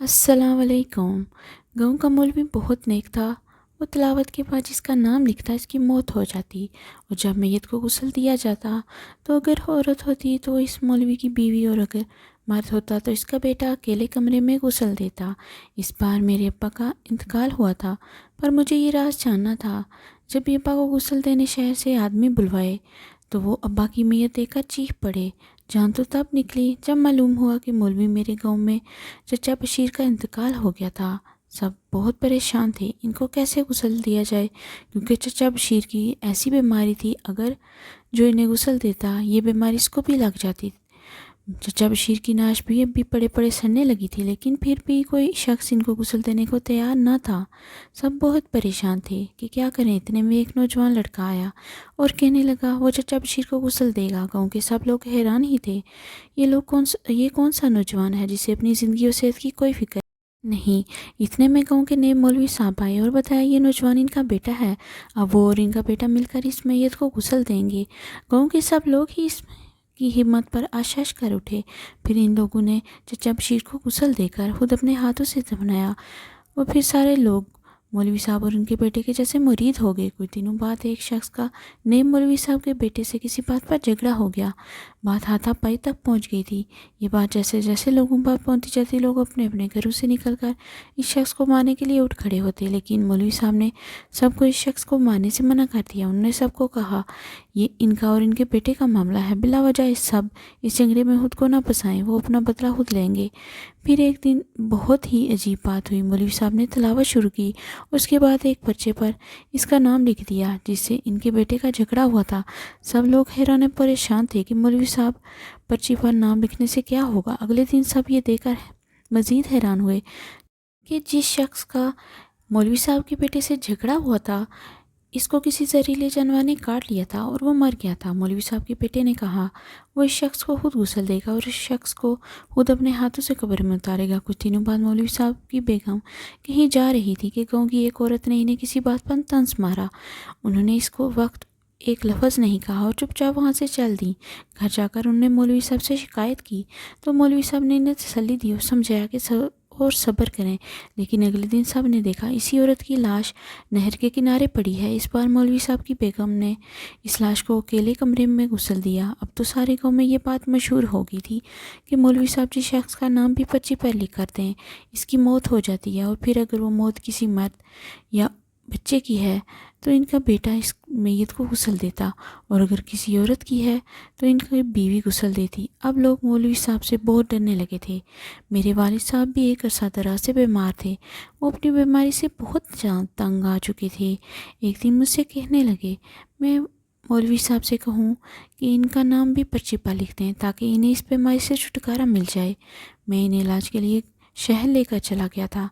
السلام علیکم۔ گاؤں کا مولوی بہت نیک تھا۔ وہ تلاوت کے بعد جس کا نام لکھتا اس کی موت ہو جاتی، اور جب میت کو غسل دیا جاتا تو اگر عورت ہوتی تو اس مولوی کی بیوی، اور اگر مرد ہوتا تو اس کا بیٹا اکیلے کمرے میں غسل دیتا۔ اس بار میرے ابا کا انتقال ہوا تھا، پر مجھے یہ راز جاننا تھا۔ جب ابا کو غسل دینے شہر سے آدمی بلوائے تو وہ ابا کی میت دیکھ کر چیخ پڑے۔ جان تو تب نکلی جب معلوم ہوا کہ مولوی میرے گاؤں میں چچا بشیر کا انتقال ہو گیا تھا۔ سب بہت پریشان تھے، ان کو کیسے غسل دیا جائے، کیونکہ چچا بشیر کی ایسی بیماری تھی اگر جو انہیں غسل دیتا یہ بیماری اس کو بھی لگ جاتی۔ چچا بشیر کی ناش بھی اب بھی پڑے پڑے سڑنے لگی تھی، لیکن پھر بھی کوئی شخص ان کو غسل دینے کو تیار نہ تھا۔ سب بہت پریشان تھے کہ کیا کریں۔ اتنے میں ایک نوجوان لڑکا آیا اور کہنے لگا وہ چچا بشیر کو غسل دے گا۔ گاؤں کے سب لوگ حیران ہی تھے، یہ کون سا نوجوان ہے جسے اپنی زندگی اور صحت کی کوئی فکر نہیں۔ اتنے میں گاؤں کے نئے مولوی صاحب آئے اور بتایا یہ نوجوان ان کا بیٹا ہے، اب وہ اور ان کا بیٹا مل کر اس میت کو غسل دیں گے۔ گاؤں کے سب لوگ ہی اس کی ہمت پر آشش کر اٹھے۔ پھر ان لوگوں نے چچا بشیر کو غسل دے کر خود اپنے ہاتھوں سے دفنایا، اور پھر سارے لوگ مولوی صاحب اور ان کے بیٹے کے جیسے مرید ہو گئے۔ کچھ دنوں بعد ایک شخص کا نئے مولوی صاحب کے بیٹے سے کسی بات پر جھگڑا ہو گیا۔ بات ہاتھا پائی تک پہنچ گئی تھی۔ یہ بات جیسے جیسے لوگوں پر پہنچتی جاتی، لوگ اپنے اپنے گھروں سے نکل کر اس شخص کو مارنے کے لیے اٹھ کھڑے ہوتے، لیکن مولوی صاحب نے سب کو اس شخص کو مارنے سے منع کر دیا۔ انہوں نے سب کو کہا یہ ان کا اور ان کے بیٹے کا معاملہ ہے، بلا وجہ اس جھگڑے میں خود کو نہ پھنسائیں، وہ اپنا بدلہ خود لیں گے۔ پھر ایک دن بہت ہی عجیب بات ہوئی۔ مولوی صاحب نے تلاوت شروع کی، اس کے بعد ایک پرچے پر اس کا نام لکھ دیا جس سے ان کے بیٹے کا جھگڑا ہوا تھا۔ سب لوگ حیران پریشان تھے کہ مولوی صاحب پرچی پر نام لکھنے سے کیا ہوگا۔ اگلے دن سب یہ دیکھ کر مزید حیران ہوئے کہ جس شخص کا مولوی صاحب کے بیٹے سے جھگڑا ہوا تھا اس کو کسی زہریلے جانور نے کاٹ لیا تھا اور وہ مر گیا تھا۔ مولوی صاحب کے بیٹے نے کہا وہ اس شخص کو خود غسل دے گا اور اس شخص کو خود اپنے ہاتھوں سے قبر میں اتارے گا۔ کچھ دنوں بعد مولوی صاحب کی بیگم کہیں جا رہی تھی کہ گاؤں کی ایک عورت نے انہیں کسی بات پر طنز مارا۔ انہوں نے اس کو وقت ایک لفظ نہیں کہا اور چپ چاپ وہاں سے چل دیں۔ گھر جا کر انہوں نے مولوی صاحب سے شکایت کی تو مولوی صاحب نے انہیں تسلی دی اور سمجھایا کہ اور صبر کریں، لیکن اگلے دن سب نے دیکھا اسی عورت کی لاش نہر کے کنارے پڑی ہے۔ اس بار مولوی صاحب کی بیگم نے اس لاش کو اکیلے کمرے میں غسل دیا۔ اب تو سارے گاؤں میں یہ بات مشہور ہو گئی تھی کہ مولوی صاحب جس شخص کا نام بھی پرچی پر لکھ کر دیں اس کی موت ہو جاتی ہے، اور پھر اگر وہ موت کسی مرد یا بچے کی ہے تو ان کا بیٹا اس میت کو غسل دیتا، اور اگر کسی عورت کی ہے تو ان کی بیوی غسل دیتی۔ اب لوگ مولوی صاحب سے بہت ڈرنے لگے تھے۔ میرے والد صاحب بھی ایک عرصہ دراز سے بیمار تھے۔ وہ اپنی بیماری سے بہت تنگ آ چکے تھے۔ ایک دن مجھ سے کہنے لگے میں مولوی صاحب سے کہوں کہ ان کا نام بھی پرچی پر لکھ دیں تاکہ انہیں اس بیماری سے چھٹکارا مل جائے۔ میں انہیں علاج کے لیے شہر لے کر چلا گیا تھا۔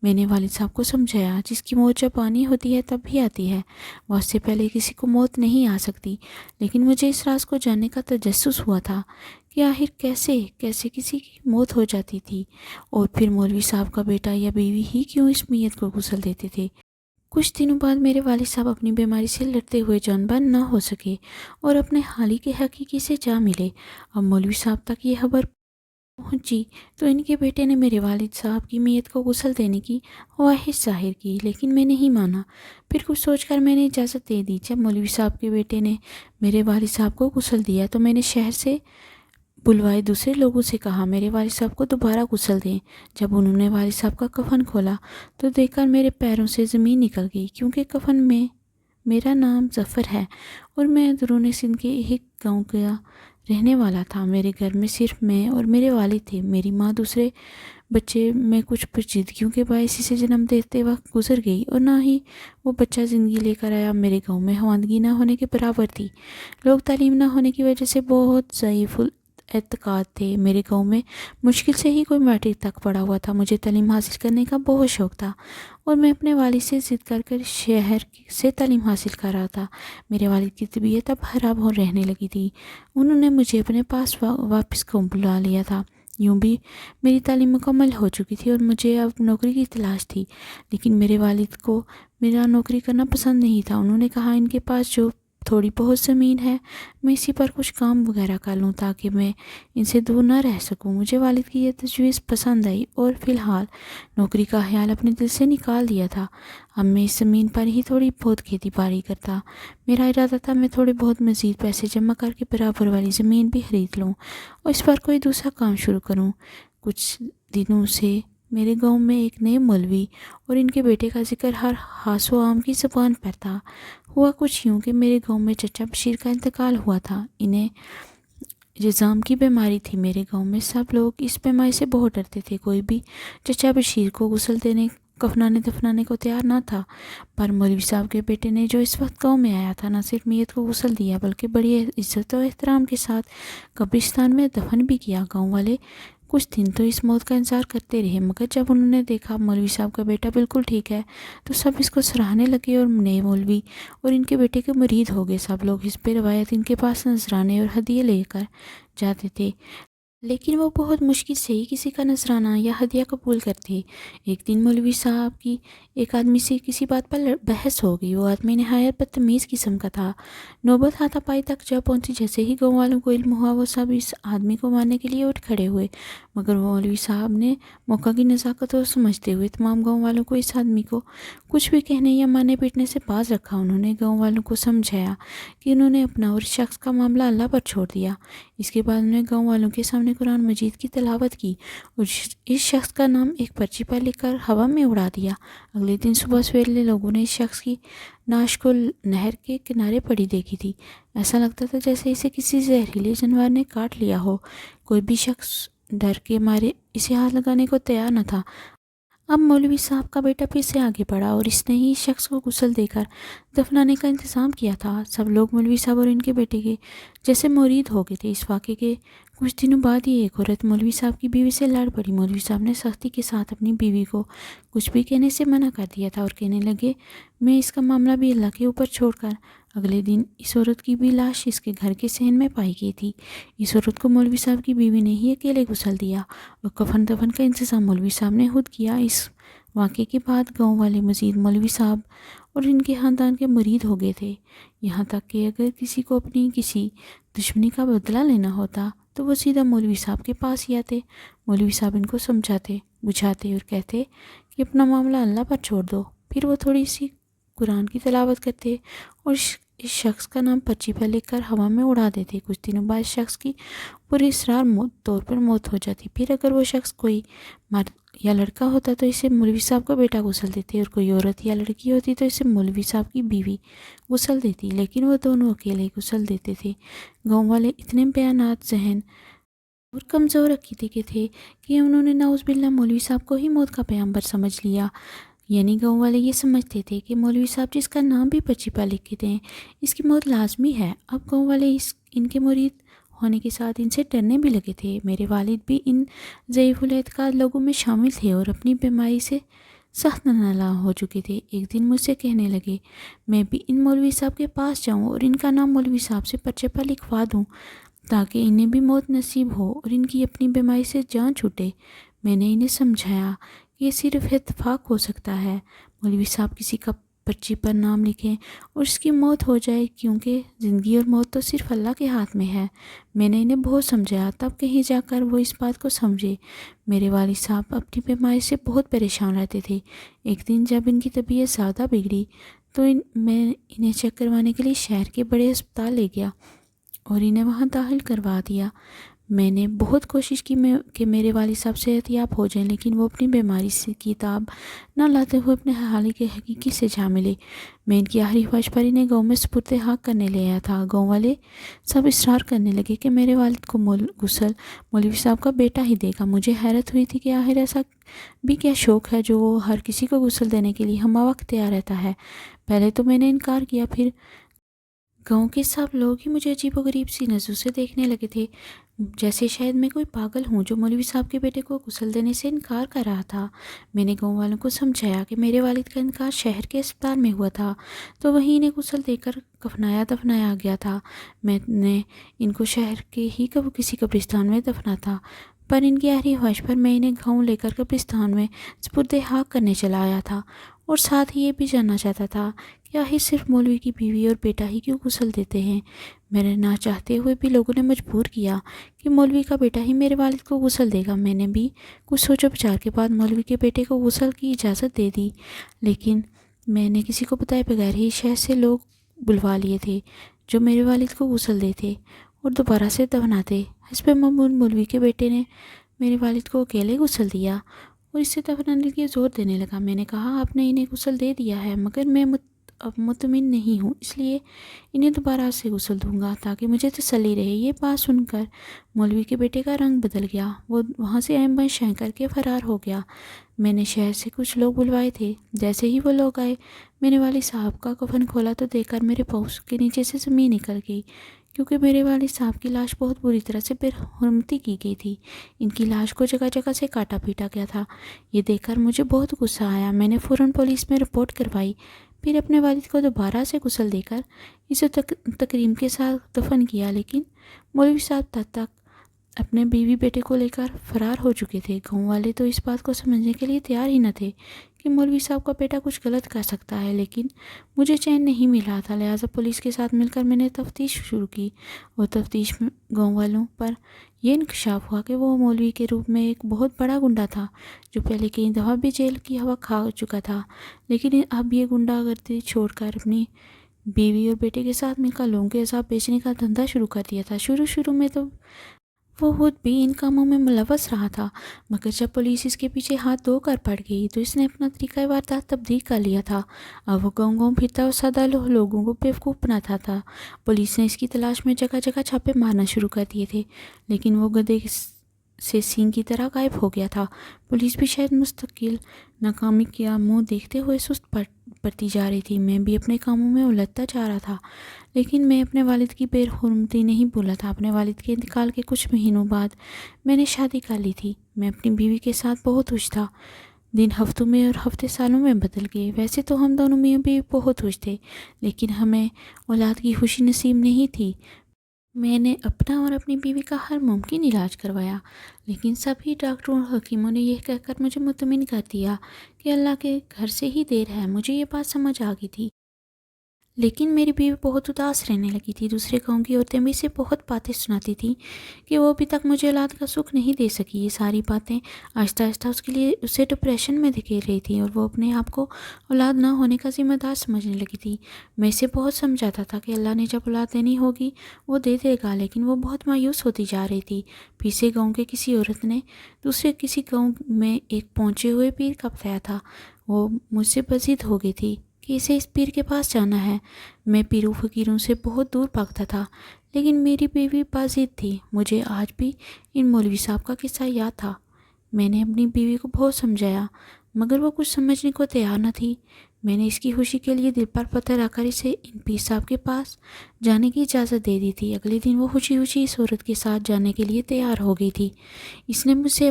میں نے والد صاحب کو سمجھایا جس کی موت جب آنی ہوتی ہے تب بھی آتی ہے، وہ اس سے پہلے کسی کو موت نہیں آ سکتی، لیکن مجھے اس راز کو جاننے کا تجسس ہوا تھا کہ آخر کیسے کسی کی موت ہو جاتی تھی، اور پھر مولوی صاحب کا بیٹا یا بیوی ہی کیوں اس میت کو غسل دیتے تھے۔ کچھ دنوں بعد میرے والد صاحب اپنی بیماری سے لڑتے ہوئے جان بحق نہ ہو سکے اور اپنے حالی کے حقیقی سے جا ملے۔ اب مولوی صاحب تک یہ خبر پہنچی تو ان کے بیٹے نے میرے والد صاحب کی میت کو غسل دینے کی خواہش ظاہر کی، لیکن میں نہیں مانا۔ پھر کچھ سوچ کر میں نے اجازت دے دی۔ جب مولوی صاحب کے بیٹے نے میرے والد صاحب کو غسل دیا تو میں نے شہر سے بلوائے دوسرے لوگوں سے کہا میرے والد صاحب کو دوبارہ غسل دیں۔ جب انہوں نے والد صاحب کا کفن کھولا تو دیکھ کر میرے پیروں سے زمین نکل گئی، کیونکہ کفن میں میرا نام ظفر ہے اور میں اندرون سندھ کے ایک گاؤں کا رہنے والا تھا۔ میرے گھر میں صرف میں اور میرے والد تھے۔ میری ماں دوسرے بچے میں کچھ پیچیدگیوں کے باعث اسے جنم دیتے وقت گزر گئی، اور نہ ہی وہ بچہ زندگی لے کر آیا۔ میرے گاؤں میں خواندگی نہ ہونے کے برابر تھی۔ لوگ تعلیم نہ ہونے کی وجہ سے بہت ضعیف اعتقاد تھے۔ میرے گاؤں میں مشکل سے ہی کوئی میٹرک تک پڑھا ہوا تھا۔ مجھے تعلیم حاصل کرنے کا بہت شوق تھا اور میں اپنے والد سے ضد کر شہر سے تعلیم حاصل کر رہا تھا۔ میرے والد کی طبیعت اب خراب ہو رہنے لگی تھی۔ انہوں نے مجھے اپنے پاس واپس بلا لیا تھا۔ یوں بھی میری تعلیم مکمل ہو چکی تھی اور مجھے اب نوکری کی تلاش تھی، لیکن میرے والد کو میرا نوکری کرنا پسند نہیں تھا۔ انہوں نے کہا ان کے پاس جو تھوڑی بہت زمین ہے، میں اسی پر کچھ کام وغیرہ کر لوں تاکہ میں ان سے دور نہ رہ سکوں۔ مجھے والد کی یہ تجویز پسند آئی اور فی الحال نوکری کا خیال اپنے دل سے نکال دیا تھا۔ اب میں اس زمین پر ہی تھوڑی بہت کھیتی باڑی کرتا۔ میرا ارادہ تھا میں تھوڑے بہت مزید پیسے جمع کر کے برابر والی زمین بھی خرید لوں اور اس پر کوئی دوسرا کام شروع کروں۔ کچھ دنوں سے میرے گاؤں میں ایک نئے مولوی اور ان کے بیٹے کا ذکر ہر خاص و عام کی زبان پر تھا۔ ہوا کچھ یوں کہ میرے گاؤں میں چچا بشیر کا انتقال ہوا تھا۔ انہیں جذام کی بیماری تھی۔ میرے گاؤں میں سب لوگ اس بیماری سے بہت ڈرتے تھے۔ کوئی بھی چچا بشیر کو غسل دینے کفنانے دفنانے کو تیار نہ تھا، پر مولوی صاحب کے بیٹے نے جو اس وقت گاؤں میں آیا تھا نہ صرف میت کو غسل دیا بلکہ بڑی عزت و احترام کے ساتھ قبرستان میں دفن بھی کیا۔ گاؤں والے کچھ دن تو اس موت کا انتظار کرتے رہے، مگر جب انہوں نے دیکھا مولوی صاحب کا بیٹا بالکل ٹھیک ہے تو سب اس کو سراہنے لگے اور نئے مولوی اور ان کے بیٹے کے مرید ہو گئے۔ سب لوگ اس پہ روایت ان کے پاس نذرانے اور ہدیے لے کر جاتے تھے، لیکن وہ بہت مشکل سے ہی کسی کا نذرانہ یا ہدیہ قبول کرتے۔ ایک دن مولوی صاحب کی ایک آدمی سے کسی بات پر بحث ہو گئی۔ وہ آدمی نہایت بدتمیز قسم کا تھا۔ نوبت ہاتھا پائی تک جا پہنچی۔ جیسے ہی گاؤں والوں کو علم ہوا وہ سب اس آدمی کو مارنے کے لیے اٹھ کھڑے ہوئے، مگر مولوی صاحب نے موقع کی نزاکت کو سمجھتے ہوئے تمام گاؤں والوں کو اس آدمی کو کچھ بھی کہنے یا مارنے پیٹنے سے باز رکھا۔ انہوں نے گاؤں والوں کو سمجھایا کہ انہوں نے اپنا اور اس شخص کا معاملہ اللہ پر چھوڑ دیا۔ اس کے بعد انہوں نے گاؤں والوں کے سامنے قرآن مجید کی تلاوت کی اور اس شخص کا نام ایک پرچی پر لکھ کر ہوا میں اڑا دیا۔ اگلے دن صبح سویرے لوگوں نے اس شخص کی نعش کو نہر کے کنارے پڑی دیکھی تھی۔ ایسا لگتا تھا جیسے اسے کسی زہریلے جانور نے کاٹ لیا ہو۔ کوئی بھی شخص ڈر کے مارے اسے ہاتھ لگانے کو تیار نہ تھا۔ اب مولوی صاحب کا بیٹا پھر سے آگے بڑھا اور اس نے ہی اس شخص کو غسل دے کر دفنانے کا انتظام کیا تھا۔ سب لوگ مولوی صاحب اور ان کے بیٹے کے جیسے مرید ہو گئے تھے۔ اس واقعے کے کچھ دنوں بعد ہی ایک عورت مولوی صاحب کی بیوی سے لڑ پڑی۔ مولوی صاحب نے سختی کے ساتھ اپنی بیوی کو کچھ بھی کہنے سے منع کر دیا تھا اور کہنے لگے میں اس کا معاملہ بھی اللہ کے اوپر چھوڑ کر۔ اگلے دن اس عورت کی بھی لاش اس کے گھر کے صحن میں پائی گئی تھی۔ اس عورت کو مولوی صاحب کی بیوی نے ہی اکیلے غسل دیا اور کفن دفن کا انتظام مولوی صاحب نے خود کیا۔ اس واقعے کے بعد گاؤں والے مزید مولوی صاحب اور ان کے خاندان کے مرید ہو گئے تھے، یہاں تک کہ اگر کسی کو اپنی کسی دشمنی کا بدلہ لینا ہوتا تو وہ سیدھا مولوی صاحب کے پاس ہی آتے۔ مولوی صاحب ان کو سمجھاتے بجھاتے اور کہتے کہ اپنا معاملہ اللہ پر چھوڑ دو۔ پھر وہ تھوڑی سی قرآن کی تلاوت کرتے اور اس شخص کا نام پرچی پر لکھ کر ہوا میں اڑا دیتے۔ کچھ دنوں بعد اس شخص کی پوری اسرار طور پر موت ہو جاتی۔ پھر اگر وہ شخص کوئی مرد یا لڑکا ہوتا تو اسے مولوی صاحب کا بیٹا غسل دیتے اور کوئی عورت یا لڑکی ہوتی تو اسے مولوی صاحب کی بیوی غسل دیتی، لیکن وہ دونوں اکیلے غسل دیتے تھے۔ گاؤں والے اتنے بیانات ذہن اور کمزور عقیدے کے تھے کہ انہوں نے نعوذ باللہ مولوی صاحب کو ہی موت کا پیغمبر سمجھ لیا۔ یعنی گاؤں والے یہ سمجھتے تھے کہ مولوی صاحب جس کا نام بھی پرچی پر لکھ دیں اس کی موت لازمی ہے۔ اب گاؤں والے ان کے مرید ہونے کے ساتھ ان سے ڈرنے بھی لگے تھے۔ میرے والد بھی ان ضعیف الاعتقاد لوگوں میں شامل تھے اور اپنی بیماری سے سخت نالاں ہو چکے تھے۔ ایک دن مجھ سے کہنے لگے میں بھی ان مولوی صاحب کے پاس جاؤں اور ان کا نام مولوی صاحب سے پرچے پر لکھوا دوں تاکہ انہیں بھی موت نصیب ہو اور ان کی اپنی بیماری سے جان چھوٹے۔ میں نے انہیں سمجھایا کہ یہ صرف اتفاق ہو سکتا ہے، مولوی صاحب کسی کا پرچی پر نام لکھیں اور اس کی موت ہو جائے، کیونکہ زندگی اور موت تو صرف اللہ کے ہاتھ میں ہے۔ میں نے انہیں بہت سمجھایا، تب کہیں جا کر وہ اس بات کو سمجھے۔ میرے والد صاحب اپنی بیماری سے بہت پریشان رہتے تھے۔ ایک دن جب ان کی طبیعت زیادہ بگڑی تو میں انہیں چیک کروانے کے لیے شہر کے بڑے اسپتال لے گیا اور انہیں وہاں داخل کروا دیا۔ میں نے بہت کوشش کی کہ میرے والد صاحب صحت یاب ہو جائیں، لیکن وہ اپنی بیماری سے کی تاب نہ لاتے ہوئے اپنے حال کے حقیقی سے جا ملے۔ میں ان کی آخری خواہش پر انہیں گاؤں میں سپرد حق کرنے لے آیا تھا۔ گاؤں والے سب اصرار کرنے لگے کہ میرے والد کو غسل مولوی صاحب کا بیٹا ہی دے گا۔ مجھے حیرت ہوئی تھی کہ آخر ایسا بھی کیا شوق ہے جو وہ ہر کسی کو غسل دینے کے لیے ہمہ وقت تیار رہتا ہے۔ پہلے تو میں نے انکار کیا، پھر گاؤں کے سب لوگ ہی مجھے عجیب و غریب سی نظروں سے دیکھنے لگے تھے، جیسے شاید میں کوئی پاگل ہوں جو مولوی صاحب کے بیٹے کو غسل دینے سے انکار کر رہا تھا۔ میں نے گاؤں والوں کو سمجھایا کہ میرے والد کا انکار شہر کے اسپتال میں ہوا تھا تو وہیں انہیں غسل دے کر کفنایا دفنایا گیا تھا۔ میں نے ان کو شہر کے ہی کسی قبرستان میں دفنا تھا، پر ان کی آخری خواہش پر میں انہیں گاؤں لے کر قبرستان میں سپرد حق کرنے چلا آیا تھا اور ساتھ ہی یہ بھی جاننا چاہتا تھا کہ آخر صرف مولوی کی بیوی اور بیٹا ہی کیوں غسل دیتے ہیں۔ میرے نہ چاہتے ہوئے بھی لوگوں نے مجبور کیا کہ مولوی کا بیٹا ہی میرے والد کو غسل دے گا۔ میں نے بھی کچھ سوچ و بچار کے بعد مولوی کے بیٹے کو غسل کی اجازت دے دی، لیکن میں نے کسی کو بتائے بغیر ہی شہر سے لوگ بلوا لیے تھے جو میرے والد کو غسل دیتے اور دوبارہ سے دفناتے۔ حسب معمول مولوی کے بیٹے نے میرے والد کو اکیلے غسل دیا اور اسے دفنانے کے لیے زور دینے لگا۔ میں نے کہا آپ نے انہیں غسل دے دیا ہے، مگر میں اب مطمئن نہیں ہوں، اس لیے انہیں دوبارہ سے غسل دوں گا تاکہ مجھے تسلی رہے۔ یہ بات سن کر مولوی کے بیٹے کا رنگ بدل گیا، وہ وہاں سے اہم بن شیں کر کے فرار ہو گیا۔ میں نے شہر سے کچھ لوگ بلوائے تھے، جیسے ہی وہ لوگ آئے میں نے والد صاحب کا کفن کھولا تو دیکھ کر میرے پاؤں کے نیچے سے زمین نکل گئی، کیونکہ میرے والد صاحب کی لاش بہت بری طرح سے بے حرمتی کی گئی تھی۔ ان کی لاش کو جگہ جگہ سے کاٹا پیٹا گیا تھا۔ یہ دیکھ کر مجھے بہت غصہ آیا، میں نے فوراً پولیس میں رپورٹ کروائی، پھر اپنے والد کو دوبارہ سے غسل دے کر اسے تکریم کے ساتھ دفن کیا۔ لیکن مولوی صاحب تب تک اپنے بیوی بیٹے کو لے کر فرار ہو چکے تھے۔ گاؤں والے تو اس بات کو سمجھنے کے لیے تیار ہی نہ تھے کہ مولوی صاحب کا بیٹا کچھ غلط کر سکتا ہے، لیکن مجھے چین نہیں ملا تھا، لہٰذا پولیس کے ساتھ مل کر میں نے تفتیش شروع کی، اور تفتیش میں گاؤں والوں پر یہ انکشاف ہوا کہ وہ مولوی کے روپ میں ایک بہت بڑا گنڈا تھا جو پہلے کئی دفعہ بھی جیل کی ہوا کھا چکا تھا، لیکن اب یہ گنڈا گردی چھوڑ کر اپنی بیوی اور بیٹے کے ساتھ مل کر لوگوں کے عذاب بیچنے کا دھندا شروع کر دیا تھا۔ شروع میں تو وہ خود بھی ان کاموں میں ملوث رہا تھا، مگر جب پولیس اس کے پیچھے ہاتھ دھو کر پڑ گئی تو اس نے اپنا طریقہ واردات تبدیل کر لیا تھا۔ اب وہ گاؤں پھرتا اور سادہ لوگوں کو بیوقوف بناتا تھا۔ پولیس نے اس کی تلاش میں جگہ جگہ چھاپے مارنا شروع کر دیے تھے، لیکن وہ گدھے سے سینگ کی طرح غائب ہو گیا تھا۔ پولیس بھی شاید مستقل ناکامی کا منہ دیکھتے ہوئے سست پڑتی جا رہی تھی۔ میں بھی اپنے کاموں میں الجھتا جا رہا تھا، لیکن میں اپنے والد کی بے حرمتی نہیں بھولا تھا۔ اپنے والد کے انتقال کے کچھ مہینوں بعد میں نے شادی کر لی تھی۔ میں اپنی بیوی کے ساتھ بہت خوش تھا۔ دن ہفتوں میں اور ہفتے سالوں میں بدل گئے۔ ویسے تو ہم دونوں میاں بیوی بہت خوش تھے، لیکن ہمیں اولاد کی خوشی نصیب نہیں تھی۔ میں نے اپنا اور اپنی بیوی کا ہر ممکن علاج کروایا، لیکن سبھی ڈاکٹروں اور حکیموں نے یہ کہہ کر مجھے مطمئن کر دیا کہ اللہ کے گھر سے ہی دیر ہے۔ مجھے یہ بات سمجھ آ گئی تھی، لیکن میری بیوی بہت اداس رہنے لگی تھی۔ دوسرے گاؤں کی عورتیں بھی اسے بہت باتیں سناتی تھیں کہ وہ ابھی تک مجھے اولاد کا سکھ نہیں دے سکی۔ یہ ساری باتیں آہستہ آہستہ اسے ڈپریشن میں دھکیل رہی تھی، اور وہ اپنے آپ کو اولاد نہ ہونے کا ذمہ دار سمجھنے لگی تھی۔ میں اسے بہت سمجھاتا تھا کہ اللہ نے جب اولاد دینی ہوگی وہ دے دے گا، لیکن وہ بہت مایوس ہوتی جا رہی تھی۔ پھر سے گاؤں کے کسی عورت نے دوسرے کسی گاؤں میں ایک پہنچے ہوئے پیر کا بتایا تھا۔ وہ مجھ سے بزید ہو گئی تھی کہ اسے اس پیر کے پاس جانا ہے۔ میں پیروں فقیروں سے بہت دور بھاگتا تھا، لیکن میری بیوی بازید تھی۔ مجھے آج بھی ان مولوی صاحب کا قصہ یاد تھا۔ میں نے اپنی بیوی کو بہت سمجھایا، مگر وہ کچھ سمجھنے کو تیار نہ تھی۔ میں نے اس کی خوشی کے لیے دل پر پتھر رکھ کر اسے ان پیر صاحب کے پاس جانے کی اجازت دے دی تھی۔ اگلے دن وہ خوشی خوشی اس عورت کے ساتھ جانے کے لیے تیار ہو گئی تھی۔ اس نے مجھ سے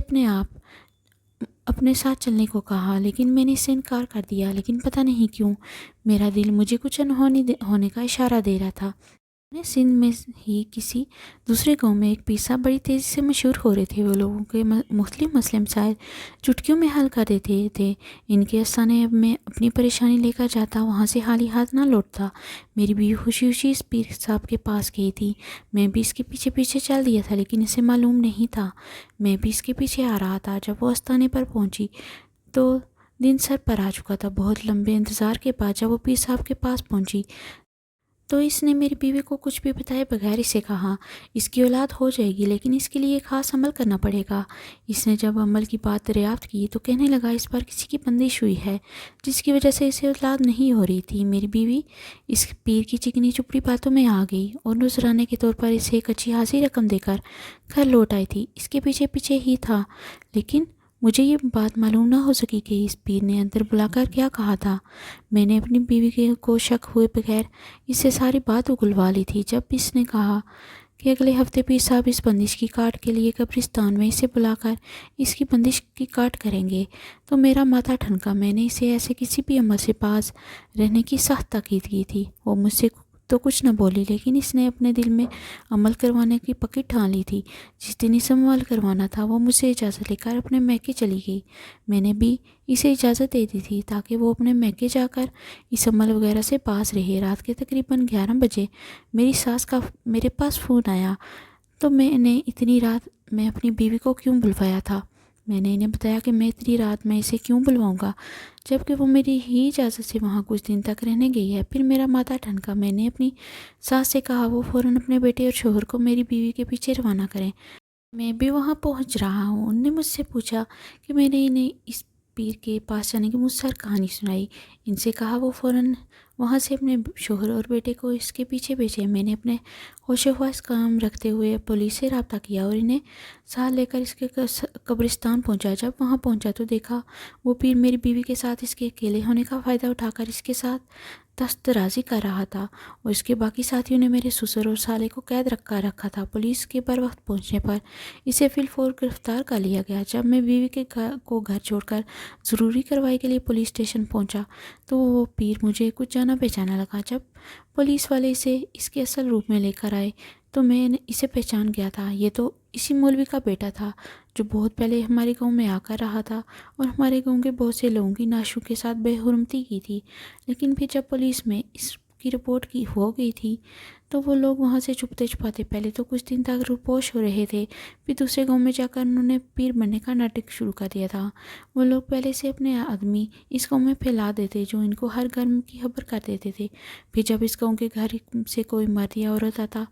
اپنے ساتھ چلنے کو کہا، لیکن میں نے اس سے انکار کر دیا۔ لیکن پتہ نہیں کیوں میرا دل مجھے کچھ انہونی ہونے کا اشارہ دے رہا تھا۔ سندھ میں ہی کسی دوسرے گاؤں میں ایک پیر صاحب بڑی تیزی سے مشہور ہو رہے تھے۔ وہ لوگوں کے مختلف مسئلے مسائل چٹکیوں میں حل کر دیتے تھے۔ ان کے آستانے میں اپنی پریشانی لے کر جاتا، وہاں سے خالی ہاتھ نہ لوٹتا۔ میری بیوی خوشی خوشی اس پیر صاحب کے پاس گئی تھی۔ میں بھی اس کے پیچھے پیچھے چل دیا تھا، لیکن اسے معلوم نہیں تھا میں بھی اس کے پیچھے آ رہا تھا۔ جب وہ آستانے پر پہنچی تو دن سر پر آ چکا تھا۔ بہت لمبے انتظار کے بعد جب وہ پیر صاحب کے پاس پہنچی تو اس نے میری بیوی کو کچھ بھی بتائے بغیر اسے کہا اس کی اولاد ہو جائے گی، لیکن اس کے لیے ایک خاص عمل کرنا پڑے گا۔ اس نے جب عمل کی بات دریافت کی تو کہنے لگا اس پر کسی کی بندش ہوئی ہے جس کی وجہ سے اسے اولاد نہیں ہو رہی تھی۔ میری بیوی اس پیر کی چکنی چپڑی باتوں میں آ گئی اور نذرانے کے طور پر اسے ایک اچھی خاصی رقم دے کر گھر لوٹ آئی تھی۔ اس کے پیچھے پیچھے ہی تھا، لیکن مجھے یہ بات معلوم نہ ہو سکی کہ اس پیر نے اندر بلا کر کیا کہا تھا۔ میں نے اپنی بیوی کو شک ہوئے بغیر اس سے ساری بات اگلوا لی تھی۔ جب اس نے کہا کہ اگلے ہفتے پیر صاحب اس بندش کی کاٹ کے لیے قبرستان میں اسے بلا کر اس کی بندش کی کاٹ کریں گے تو میرا ماتھا ٹھنکا۔ میں نے اسے ایسے کسی بھی عمل سے باز رہنے کی سخت تاکید کی تھی۔ وہ مجھ سے تو کچھ نہ بولی، لیکن اس نے اپنے دل میں عمل کروانے کی پکی ٹھان لی تھی۔ جس دن اسے عمل کروانا تھا وہ مجھ سے اجازت لے کر اپنے میکے چلی گئی۔ میں نے بھی اسے اجازت دے دی تھی تاکہ وہ اپنے میکے جا کر اس عمل وغیرہ سے پاس رہے۔ رات کے تقریباً 11 بجے میری ساس کا میرے پاس فون آیا تو میں نے اتنی رات میں اپنی بیوی کو کیوں بلوایا تھا۔ میں نے انہیں بتایا کہ میں اتنی رات میں اسے کیوں بلواؤں گا جبکہ وہ میری ہی اجازت سے وہاں کچھ دن تک رہنے گئی ہے۔ پھر میرا ماتھا ٹھنکا۔ میں نے اپنی ساس سے کہا وہ فوراً اپنے بیٹے اور شوہر کو میری بیوی کے پیچھے روانہ کریں، میں بھی وہاں پہنچ رہا ہوں۔ انہوں نے مجھ سے پوچھا کہ میں نے انہیں اس پیر کے پاس جانے کی مجھ کہانی سنائی۔ ان سے کہا وہ فوراً وہاں سے اپنے شوہر اور بیٹے کو اس کے پیچھے بھیجے۔ میں نے اپنے ہوش و حواس کام رکھتے ہوئے پولیس سے رابطہ کیا اور انہیں ساتھ لے کر اس کے قبرستان پہنچا۔ جب وہاں پہنچا تو دیکھا وہ پیر میری بیوی کے ساتھ اس کے اکیلے ہونے کا فائدہ اٹھا کر اس کے ساتھ دست درازی کر رہا تھا اور اس کے باقی ساتھیوں نے میرے سسر اور سالے کو قید رکھا تھا۔ پولیس کے بر وقت پہنچنے پر اسے فی الفور گرفتار کر لیا گیا۔ جب میں بیوی کے کو گھر چھوڑ کر ضروری کارروائی کے لیے پولیس اسٹیشن پہنچا تو وہ پیر مجھے کچھ جانا پہچانا لگا۔ جب پولیس والے اسے اس کے اصل روپ میں لے کر آئے تو میں نے اسے پہچان گیا تھا۔ یہ تو اسی مولوی کا بیٹا تھا جو بہت پہلے ہمارے گاؤں میں آ کر رہا تھا اور ہمارے گاؤں کے بہت سے لوگوں کی نعشوں کے ساتھ بے حرمتی کی تھی۔ لیکن پھر جب پولیس میں اس کی رپورٹ کی ہو گئی تھی تو وہ لوگ وہاں سے چھپتے چھپاتے پہلے تو کچھ دن تک روپوش ہو رہے تھے، پھر دوسرے گاؤں میں جا کر انہوں نے پیر بننے کا ناٹک شروع کر دیا تھا۔ وہ لوگ پہلے سے اپنے آدمی اس گاؤں میں پھیلا دیتے جو ان کو ہر گھر کی خبر کر دیتے تھے۔ پھر جب اس گاؤں کے گھر سے کوئی مرد یا عورت آتا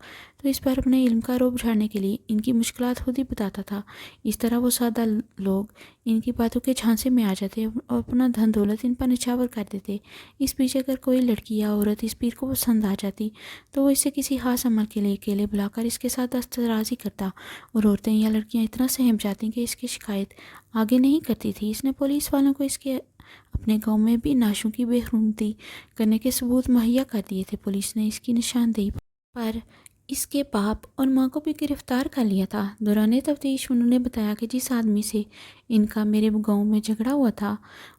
تو اس پر اپنے علم کا روب جھاڑنے کے لیے ان کی مشکلات خود ہی بتاتا تھا۔ اس طرح وہ سادہ لوگ ان کی باتوں کے جھانسے میں آ جاتے اور اپنا دھن دولت ان پر نچھاور کر دیتے۔ اس پیچھے اگر کوئی لڑکی یا عورت اس پیر کو پسند آ جاتی تو وہ اسے کسی خاص عمل کے لیے اکیلے بلا کر اس کے ساتھ دست درازی کرتا اور عورتیں یا لڑکیاں اتنا سہم جاتی کہ اس کی شکایت آگے نہیں کرتی تھی۔ اس نے پولیس والوں کو اس کے اپنے گاؤں میں بھی نعشوں کی بے حرمتی کرنے کے ثبوت مہیا کر دیے تھے۔ پولیس نے اس کی نشاندہی پر اس کے باپ اور ماں کو بھی گرفتار کر لیا تھا۔ دوران تفتیش انہوں نے بتایا کہ جس آدمی سے ان کا میرے گاؤں میں جھگڑا ہوا تھا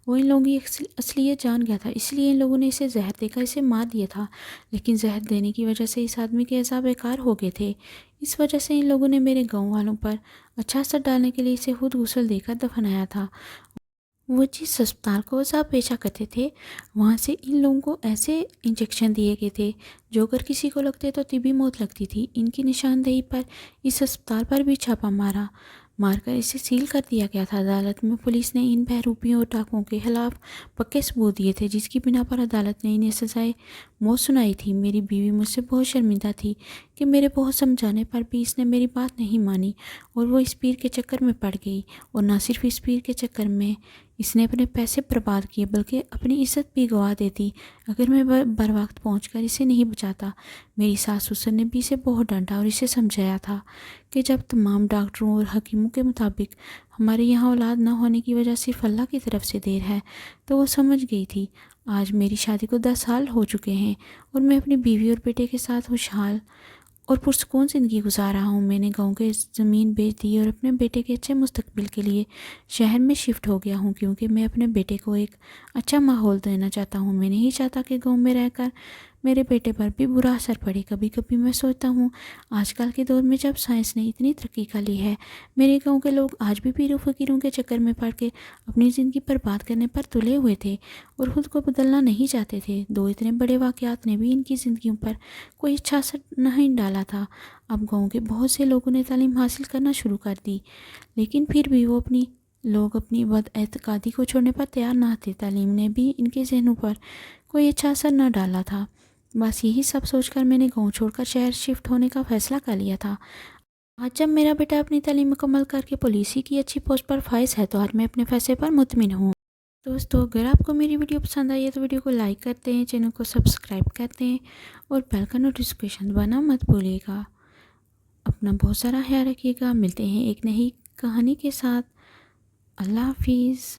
وہ ان لوگوں کی اصلیت جان گیا تھا، اس لیے ان لوگوں نے اسے زہر دے کر اسے مار دیا تھا۔ لیکن زہر دینے کی وجہ سے اس آدمی کے اعصاب بیکار ہو گئے تھے۔ اس وجہ سے ان لوگوں نے میرے گاؤں والوں پر اچھا اثر ڈالنے کے لیے اسے خود غسل دے کر دفنایا تھا۔ وہ جس ہسپتال کو عذاب پیشہ کرتے تھے وہاں سے ان لوگوں کو ایسے انجیکشن دیے گئے تھے جو اگر کسی کو لگتے تو طبی موت لگتی تھی۔ ان کی نشاندہی پر اس ہسپتال پر بھی چھاپہ مار کر اسے سیل کر دیا گیا تھا۔ عدالت میں پولیس نے ان بہروپیوں اور ڈاکوؤں کے خلاف پکے ثبوت دیے تھے جس کی بنا پر عدالت نے انہیں سزائے موت سنائی تھی۔ میری بیوی مجھ سے بہت شرمندہ تھی کہ میرے بہت سمجھانے پر بھی اس نے میری بات نہیں مانی اور وہ اس پیر کے چکر میں پڑ گئی۔ اور نہ صرف اس پیر کے چکر میں اس نے اپنے پیسے برباد کیے بلکہ اپنی عزت بھی گوا دیتی اگر میں بر وقت پہنچ کر اسے نہیں بچاتا۔ میری ساس سسر نے بھی اسے بہت ڈانٹا اور اسے سمجھایا تھا کہ جب تمام ڈاکٹروں اور حکیموں کے مطابق ہمارے یہاں اولاد نہ ہونے کی وجہ صرف اللہ کی طرف سے دیر ہے تو وہ سمجھ گئی تھی۔ آج میری شادی کو 10 سال ہو چکے ہیں اور میں اپنی بیوی اور بیٹے کے ساتھ خوشحال اور پرسکون زندگی گزار رہا ہوں۔ میں نے گاؤں کے زمین بیچ دی اور اپنے بیٹے کے اچھے مستقبل کے لیے شہر میں شفٹ ہو گیا ہوں کیونکہ میں اپنے بیٹے کو ایک اچھا ماحول دینا چاہتا ہوں۔ میں نہیں چاہتا کہ گاؤں میں رہ کر میرے بیٹے پر بھی برا اثر پڑے۔ کبھی کبھی میں سوچتا ہوں آج کل کے دور میں جب سائنس نے اتنی ترقی کر لی ہے میرے گاؤں کے لوگ آج بھی پیروں فقیروں کے چکر میں پڑ کے اپنی زندگی برباد کرنے پر تلے ہوئے تھے اور خود کو بدلنا نہیں چاہتے تھے۔ اتنے بڑے واقعات نے بھی ان کی زندگیوں پر کوئی اچھا اثر نہیں ڈالا تھا۔ اب گاؤں کے بہت سے لوگوں نے تعلیم حاصل کرنا شروع کر دی لیکن پھر بھی لوگ اپنی بد اعتقادی کو چھوڑنے پر تیار نہ تھے۔ تعلیم نے بھی ان کے ذہنوں پر کوئی اچھا اثر نہ ڈالا تھا۔ بس یہی سب سوچ کر میں نے گاؤں چھوڑ کر شہر شفٹ ہونے کا فیصلہ کر لیا تھا۔ آج جب میرا بیٹا اپنی تعلیم مکمل کر کے پولیس کی اچھی پوسٹ پر فائز ہے تو آج میں اپنے فیصلے پر مطمئن ہوں۔ دوستو اگر آپ کو میری ویڈیو پسند آئی ہے تو ویڈیو کو لائک کرتے ہیں، چینل کو سبسکرائب کرتے ہیں اور بیل کا نوٹیفیکیشن دبانا مت بھولیے گا۔ اپنا بہت سارا خیال رکھیے گا۔ ملتے ہیں ایک نئی کہانی کے ساتھ۔ اللہ حافظ۔